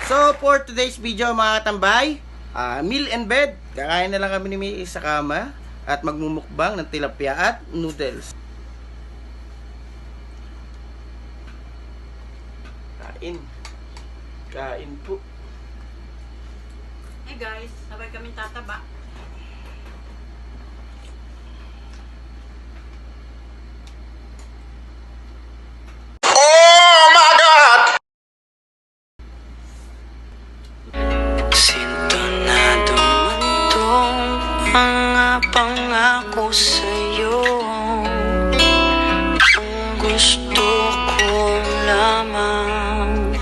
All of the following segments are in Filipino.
So, for today's video mga katambay, meal and bed. Kakain na lang kami ni Mie sa kama at magmumukbang ng tilapia at noodles. Kain po. Hey guys, sabay kami tataba. Sintonado man tong mga pangako sa'yo. Ang gusto ko lamang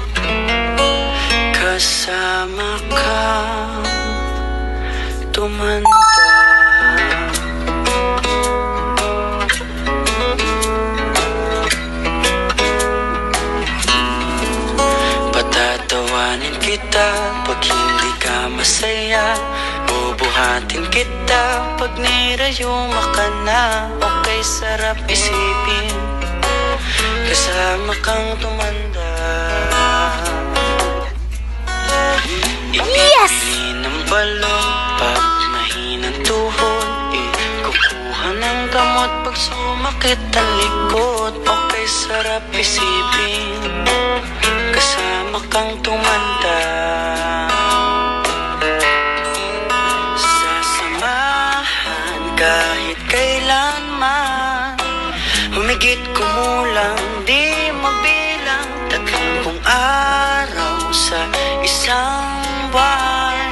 kasama ka, tumanda. Patatawanin kita pag hindi ka masaya, bubuhatin kita pag nirayuma ka na. Okay, sarap isipin kasama kang tumanda. Yes! Ibibili ng balon pag mahinang tuhod, kukuha ng gamot pag sumakit ang likod. Okay, sarap isipin kasama kang tumanda. Sasamahan kahit kailanman, humigit kumulang di mabilang, 30 araw sa isang buwan.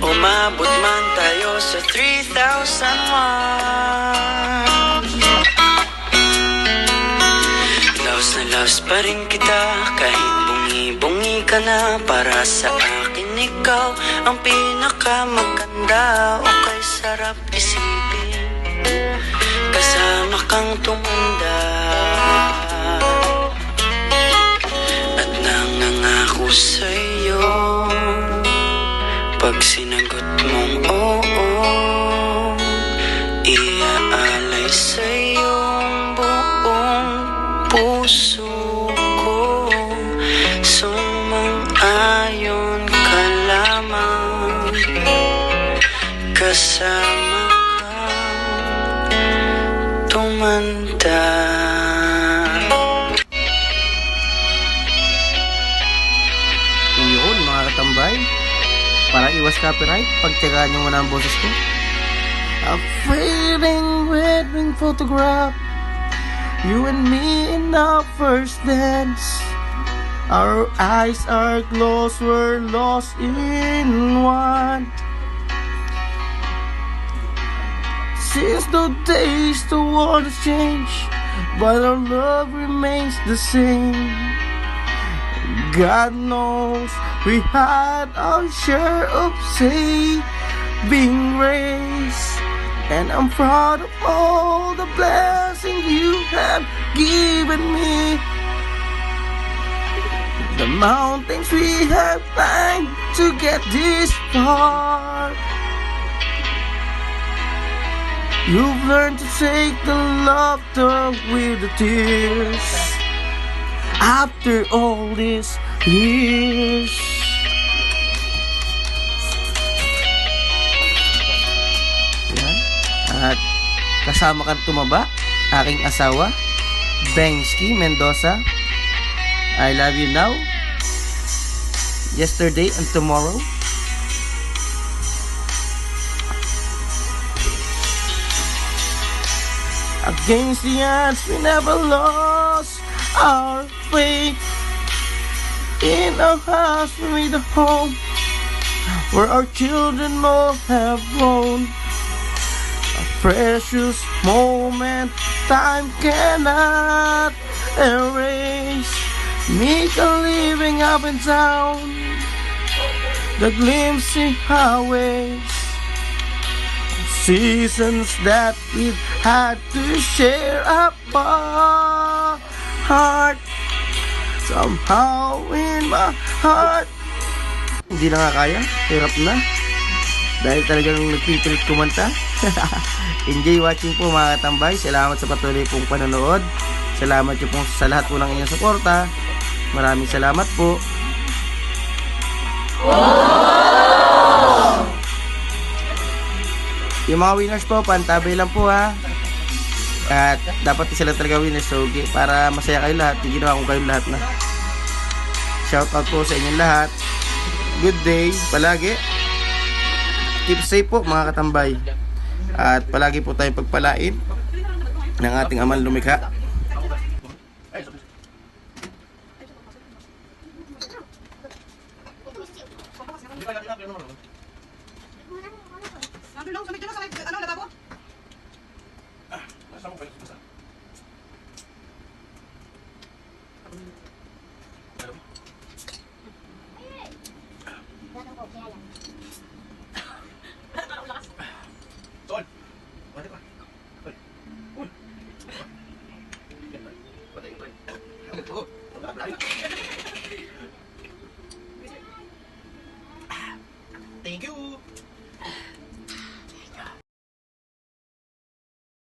Umabot man tayo sa 3,001. Loves na loves pa rin kita kahit bungi-bungi ka na. Para sa akin ikaw ang pinakamaganda. Okay, sarap isipin kasama kang tumanda. At nangangako sa'yo pag sinagot mong oo, iaalay sa'yo ang buong puso ko. Sumang-ayon ka lamang kasama kang tumanda. Yun mga katambay, para iwas copyright, pagtyagaan nyo muna ang boses ko. A fading wedding photograph, you and me in our first dance. Our eyes are closed, we're lost in one. Since the days the world has changed, but our love remains the same. God knows we had our share of saving grace, and I'm proud of all the blessings you have given me. The mountains we have climbed to get this far. You've learned to take the laughter with the tears. After all these years, yan. At kasama kang tumaba, aking asawa, Bengsky Mendoza. I love you now, yesterday and tomorrow. Against the odds, we never lost our faith. In our house, we made a home where our children all have grown. A precious moment time cannot erase. Make a living up in town, the glimpsing highways, seasons that we've had to share apart. Somehow in my heart, hindi na nga kaya, hirap na. Dahil talagang nagpipilit kumanta. Enjoy watching po mga katambay. Salamat sa patuloy pong panonood. Salamat po sa lahat po ng inyong suporta. Maraming salamat po. Yung mga winners po, pantabay lang po ha. At dapat sila talaga winners. So, para masaya kayo lahat, ginawa ko kayong lahat na. Shout out po sa inyong lahat. Good day palagi. Keep safe po mga katambay. At palagi po tayong pagpalain ng ating Amang Lumikha. Nandun lang, sa medyo na sa ano, lababo? Thank you.